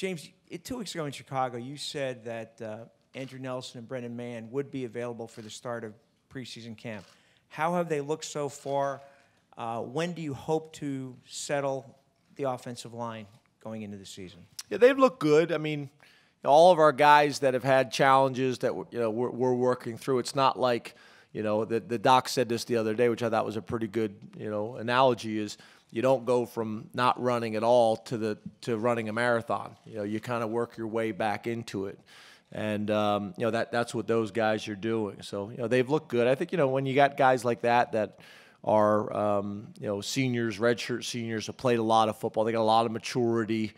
James, 2 weeks ago in Chicago, you said that Andrew Nelson and Brendan Mahon would be available for the start of preseason camp. How have they looked so far? When do you hope to settle the offensive line going into the season? Yeah, they've looked good. I mean, all of our guys that have had challenges that we're working through. It's not like, the doc said this the other day, which I thought was a pretty good analogy. Is you don't go from not running at all to running a marathon. You kind of work your way back into it, and that's what those guys are doing. So they've looked good. I think when you got guys like that are seniors, redshirt seniors, have played a lot of football. They got a lot of maturity.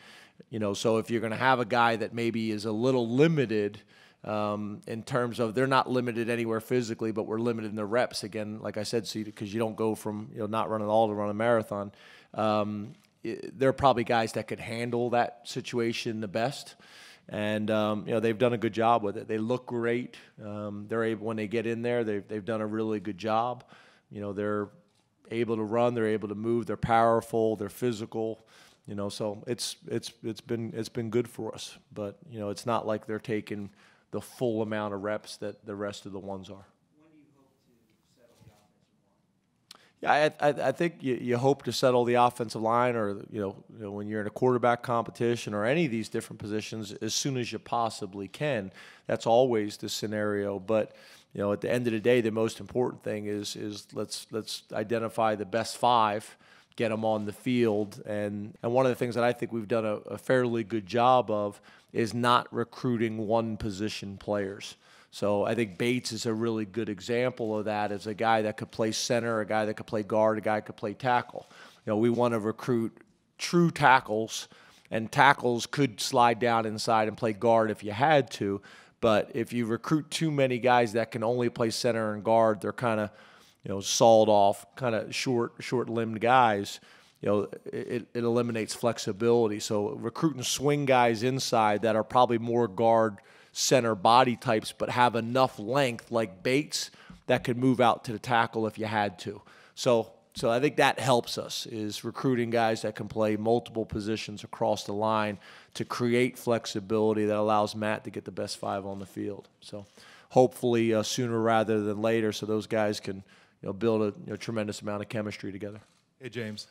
So if you're going to have a guy that maybe is a little limited in terms of they're not limited anywhere physically, but we're limited in the reps. Again, like I said, because you don't go from not running all to run a marathon. There are probably guys that could handle that situation the best, and they've done a good job with it. They look great. They're able, when they get in there, they've done a really good job. They're able to run, they're able to move, they're powerful, they're physical. So it's been good for us, but it's not like they're taking the full amount of reps that the rest of the ones are. When do you hope to settle the offensive line? Yeah, I think you hope to settle the offensive line, or when you're in a quarterback competition or any of these different positions, as soon as you possibly can. That's always the scenario, but at the end of the day, the most important thing is let's identify the best 5. Get them on the field. And one of the things that I think we've done a fairly good job of is not recruiting one position players. So I think Bates is a really good example of that, as a guy that could play center, a guy that could play guard, a guy that could play tackle. We want to recruit true tackles, and tackles could slide down inside and play guard if you had to. But if you recruit too many guys that can only play center and guard, they're kind of sawed off, kind of short-limbed guys, it eliminates flexibility. So recruiting swing guys inside that are probably more guard, center body types, but have enough length, like Bates, that could move out to the tackle if you had to. So I think that helps us, is recruiting guys that can play multiple positions across the line to create flexibility that allows Matt to get the best 5 on the field. So hopefully sooner rather than later, so those guys can build a tremendous amount of chemistry together. Hey, James.